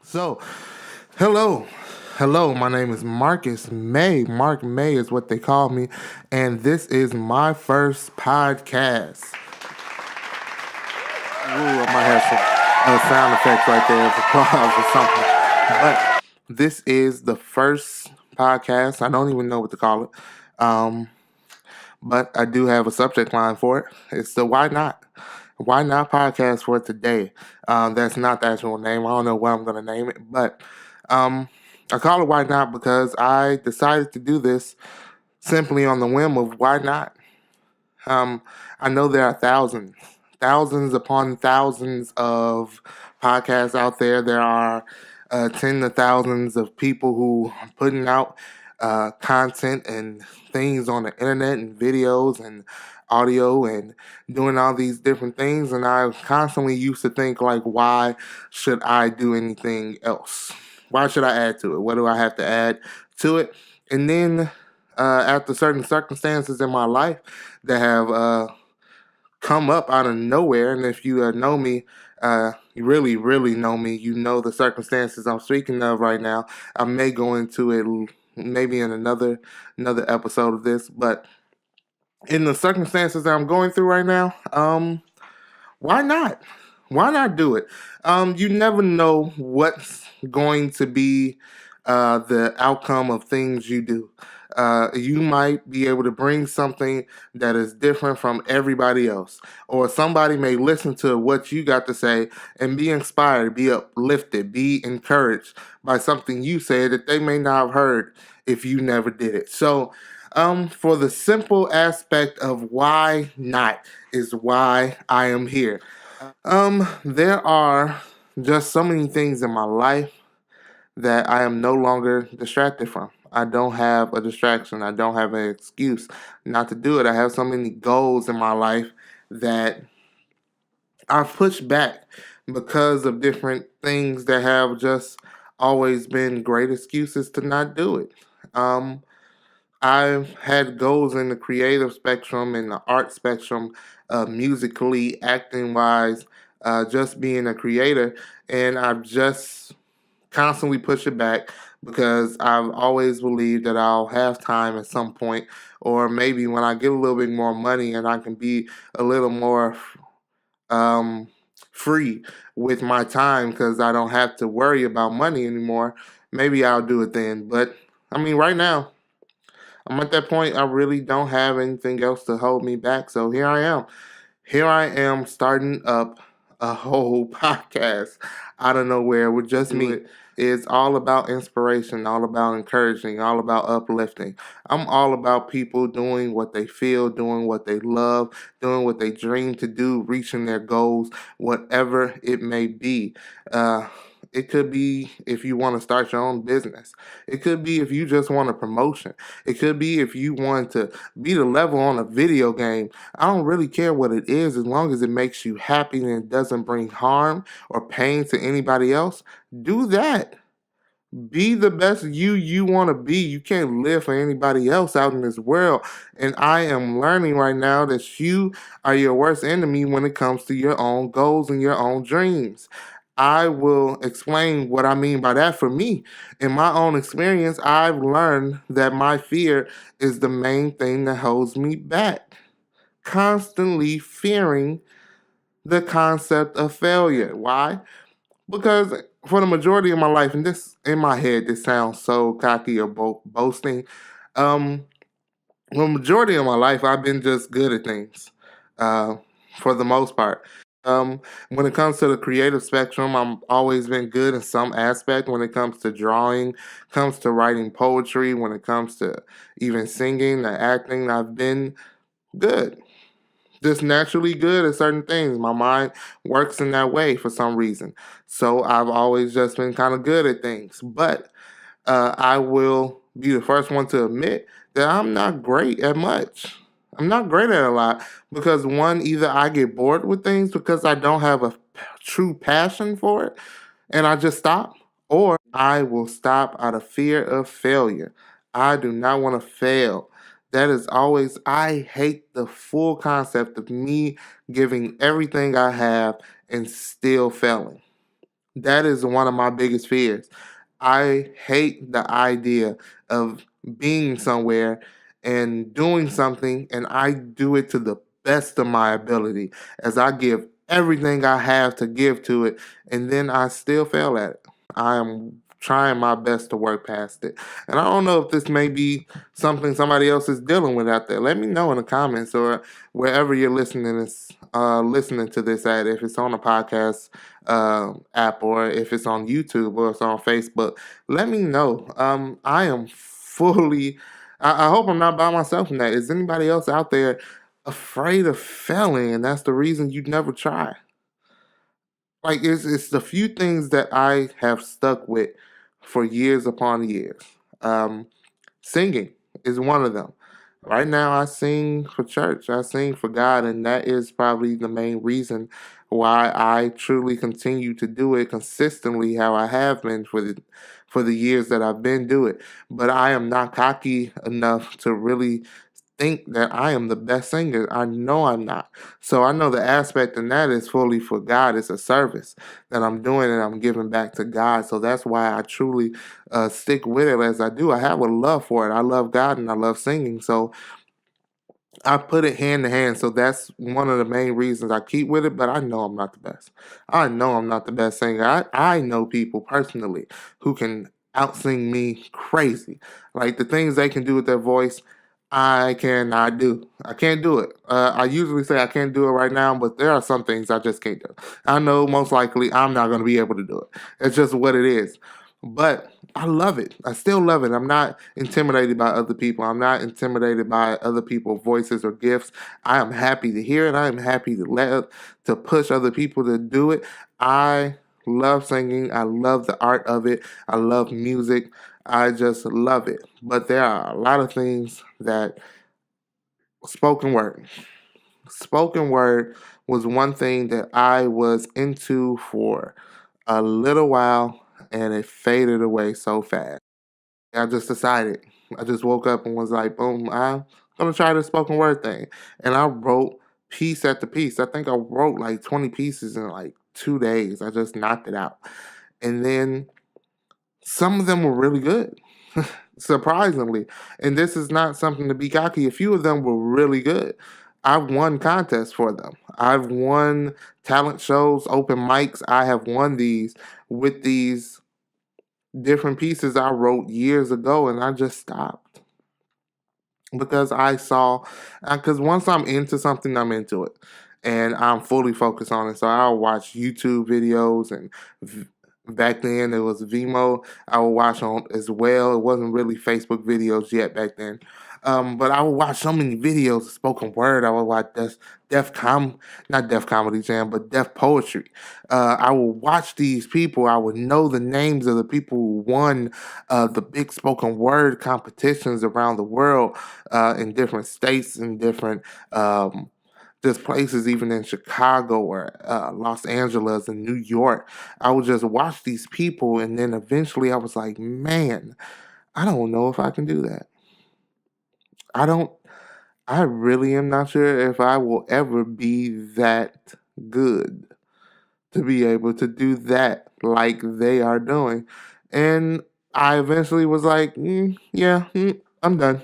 So, hello. Hello, my name is Marcus May. Mark May is what they call me, and this is my first podcast. Ooh, I might have some sound effects right there of applause or something. But this is the first podcast. I don't even know what to call it. Um, but I do have a subject line for it. It's the Why Not? Why Not podcast for today. That's not the actual name. I don't know what I'm going to name it, but um, I call it Why Not because I decided to do this simply on the whim of why not. Um, I know there are thousands upon thousands of podcasts out there. There are tens of thousands of people who are putting out content and things on the internet and videos and audio and doing all these different things. And I constantly used to think like, why should I do anything else? Why should I add to it? What do I have to add to it? And then after certain circumstances in my life that have come up out of nowhere, and if you know me, you really know me, you know the circumstances I'm speaking of right now. I may go into it maybe in another episode of this, but in the circumstances that I'm going through right now, why not? Why not do it? You never know what's going to be the outcome of things you do. You might be able to bring something that is different from everybody else, or somebody may listen to what you got to say and be inspired, be uplifted, be encouraged by something you said that they may not have heard if you never did it. So, for the simple aspect of why not is why I am here. There are just so many things in my life that I am no longer distracted from. I don't have a distraction. I don't have an excuse not to do it. I have so many goals in my life that I've pushed back because of different things that have just always been great excuses to not do it. Um, I've had goals in the creative spectrum, in the art spectrum, musically, acting wise, just being a creator, and I've just constantly push it back because I've always believed that I'll have time at some point, or maybe when I get a little bit more money and I can be a little more um, free with my time because I don't have to worry about money anymore. Maybe I'll do it then. But I mean, right now, I'm at that point, I really don't have anything else to hold me back. So here I am. Here I am starting up a whole podcast out of nowhere with just me. It's all about inspiration, all about encouraging, all about uplifting. I'm all about people doing what they feel, doing what they love, doing what they dream to do, reaching their goals, whatever it may be. It could be if you want to start your own business. It could be if you just want a promotion. It could be if you want to beat a level on a video game. I don't really care what it is as long as it makes you happy and it doesn't bring harm or pain to anybody else. Do that. Be the best you want to be. You can't live for anybody else out in this world. And I am learning right now that you are your worst enemy when it comes to your own goals and your own dreams. I will explain what I mean by that for me. In my own experience, I've learned that my fear is the main thing that holds me back. Constantly fearing the concept of failure. Why? Because for the majority of my life, and this in my head, this sounds so cocky or boasting. Um, for the majority of my life, I've been just good at things, uh, for the most part. When it comes to the creative spectrum, I'm always been good in some aspect. When it comes to drawing, comes to writing poetry, when it comes to even singing, the acting, I've been good, just naturally good at certain things. My mind works in that way for some reason. So I've always just been kind of good at things. But I will be the first one to admit that I'm not great at much. I'm not great at a lot because one, either I get bored with things because I don't have a true passion for it and I just stop, or I will stop out of fear of failure. I do not want to fail. That is always, I hate the full concept of me giving everything I have and still failing. That is one of my biggest fears. I hate the idea of being somewhere and doing something, and I do it to the best of my ability as I give everything I have to give to it, and then I still fail at it. I am trying my best to work past it. And I don't know if this may be something somebody else is dealing with out there. Let me know in the comments or wherever you're listening to this at, if it's on a podcast app or if it's on YouTube or it's on Facebook. Let me know. I am fully. I hope I'm not by myself in that. Is anybody else out there afraid of failing, and that's the reason you never try? Like it's the few things that I have stuck with for years upon years. Um, Singing is one of them. Right now, I sing for church. I sing for God, and that is probably the main reason why I truly continue to do it consistently, how I have been for the years that I've been doing it. But I am not cocky enough to really think that I am the best singer. I know I'm not. So I know the aspect in that is fully for God. It's a service that I'm doing and I'm giving back to God. So that's why I truly stick with it as I do. I have a love for it. I love God and I love singing. So I put it hand to hand. So that's one of the main reasons I keep with it, but I know I'm not the best. I know I'm not the best singer. I know people personally who can outsing me crazy. Like the things they can do with their voice, I cannot do. I can't do it. I usually say I can't do it right now, but there are some things I just can't do. I know most likely I'm not going to be able to do it. It's just what it is. But I love it. I still love it. I'm not intimidated by other people. I'm not intimidated by other people's voices or gifts. I am happy to hear it. I am happy to push other people to do it. I love singing. I love the art of it. I love music. I just love it. But there are a lot of things that spoken word. Spoken word was one thing that I was into for a little while and it faded away so fast. I just decided. I just woke up and was like, boom, I'm gonna try this spoken word thing. And I wrote piece after piece. I think I wrote like 20 pieces in like 2 days. I just knocked it out. And then some of them were really good, surprisingly. And this is not something to be cocky. A few of them were really good. I've won contests for them. I've won talent shows, open mics. I have won these with these different pieces I wrote years ago, and I just stopped because I saw, because once I'm into something, I'm into it, and I'm fully focused on it. So I'll watch YouTube videos, and back then it was Vimeo. I would watch on as well. It wasn't really Facebook videos yet back then. But I would watch so many videos of spoken word. I would watch not Def Comedy Jam, but Def Poetry. I would watch these people. I would know the names of the people who won the big spoken word competitions around the world in different states and different there's places even in Chicago or Los Angeles and New York. I would just watch these people, and then eventually I was like, man, I don't know if I can do that. I don't. I really am not sure if I will ever be that good to be able to do that like they are doing. And I eventually was like, yeah, I'm done.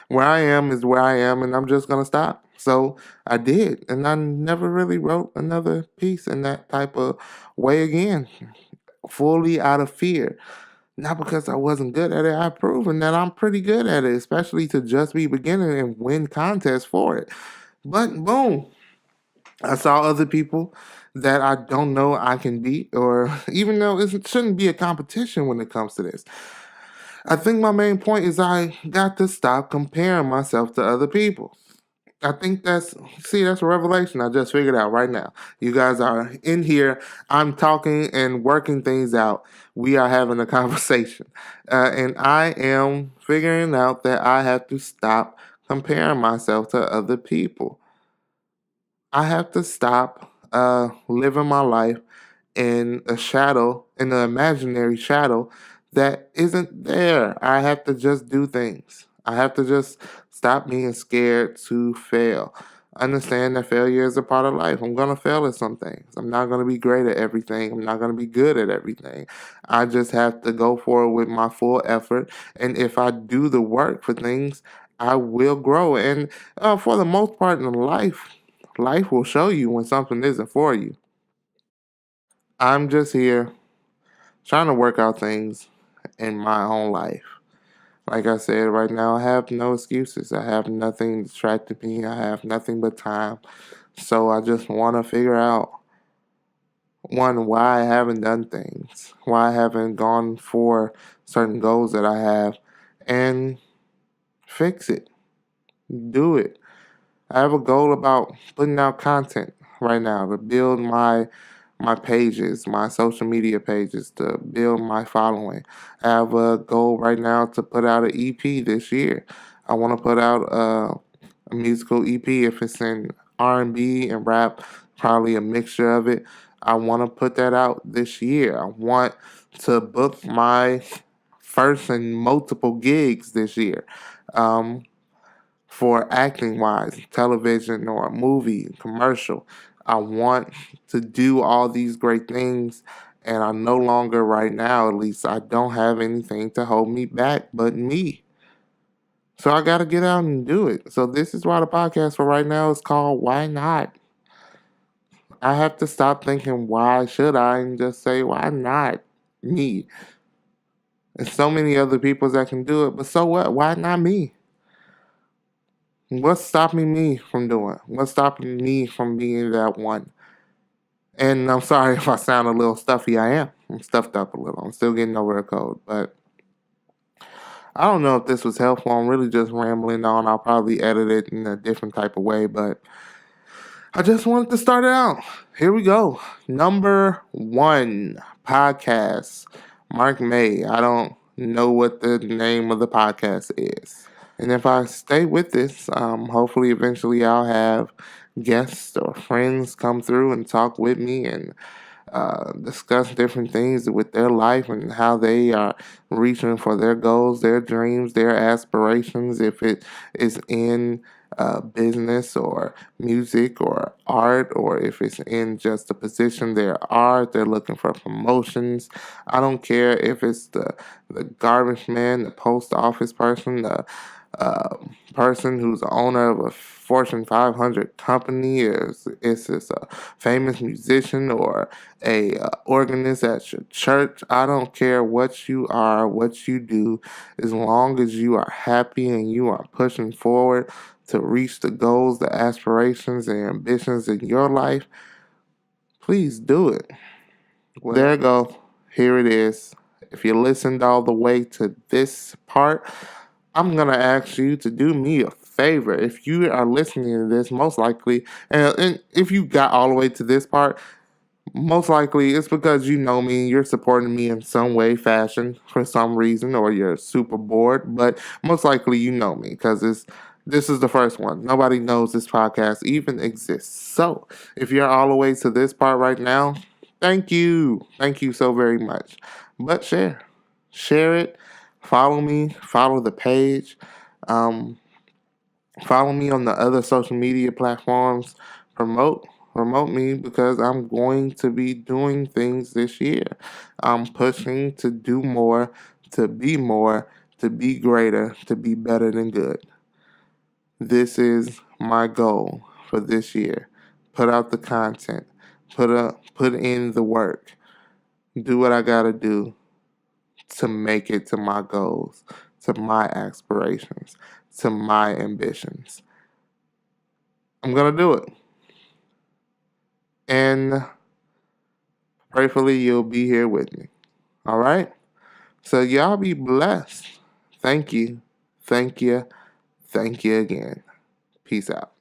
Where I am is where I am, and I'm just going to stop. So I did. And I never really wrote another piece in that type of way again, fully out of fear. Not because I wasn't good at it. I've proven that I'm pretty good at it, especially to just be beginning and win contests for it. But boom, I saw other people that I don't know I can beat, or even though it shouldn't be a competition when it comes to this. I think my main point is I got to stop comparing myself to other people. I think that's a revelation I just figured out right now. You guys are in here. I'm talking and working things out. We are having a conversation. And I am figuring out that I have to stop comparing myself to other people. I have to stop living my life in a shadow, in an imaginary shadow that isn't there. I have to just do things. I have to just stop being scared to fail. Understand that failure is a part of life. I'm going to fail at some things. I'm not going to be great at everything. I'm not going to be good at everything. I just have to go forward with my full effort. And if I do the work for things, I will grow. And for the most part in life, life will show you when something isn't for you. I'm just here trying to work out things in my own life. Like I said, right now I have no excuses. I have nothing distracting me. I have nothing but time. So I just want to figure out one, why I haven't done things, why I haven't gone for certain goals that I have, and fix it, do it. I have a goal about putting out content right now to build my pages, my social media pages, to build my following. I have a goal right now to put out an EP this year. I want to put out a musical EP. If it's in R&B and rap, probably a mixture of it. I want to put that out this year. I want to book my first and multiple gigs this year. Um, for acting wise, television or a movie, commercial. I want to do all these great things, and I no longer, right now at least, I don't have anything to hold me back but me. So I got to get out and do it. So this is why the podcast for right now is called Why Not? I have to stop thinking, why should I, and just say, why not me? There's so many other people that can do it, but so what? Why not me? What's stopping me from doing? What's stopping me from being that one? And I'm sorry if I sound a little stuffy. I am. I'm stuffed up a little. I'm still getting over a cold. But I don't know if this was helpful. I'm really just rambling on. I'll probably edit it in a different type of way. But I just wanted to start it out. Here we go. Number 1 podcast. Mark May. I don't know what the name of the podcast is. And if I stay with this, hopefully eventually I'll have guests or friends come through and talk with me and discuss different things with their life and how they are reaching for their goals, their dreams, their aspirations, if it is in business or music or art, or if it's in just a position they're they're looking for promotions. I don't care if it's the garbage man, the post office person, the person who's the owner of a Fortune 500 company, is this a famous musician or a organist at your church. I don't care what you are, what you do, as long as you are happy and you are pushing forward to reach the goals, the aspirations, and ambitions in your life. Please do it. Well, there you go. Here it is. If you listened all the way to this part, I'm going to ask you to do me a favor. If you are listening to this, most likely, and if you got all the way to this part, most likely it's because you know me, you're supporting me in some way, fashion, for some reason, or you're super bored. But most likely you know me because this is the first one. Nobody knows this podcast even exists. So if you're all the way to this part right now, thank you. Thank you so very much. But share it. Follow me. Follow the page. Um, Follow me on the other social media platforms. Promote me, because I'm going to be doing things this year. I'm pushing to do more, to be greater, to be better than good. This is my goal for this year. Put out the content. Put in the work. Do what I gotta do to make it to my goals, to my aspirations, to my ambitions. I'm gonna do it. And prayerfully you'll be here with me. All right? So y'all be blessed. Thank you. Thank you. Thank you again. Peace out.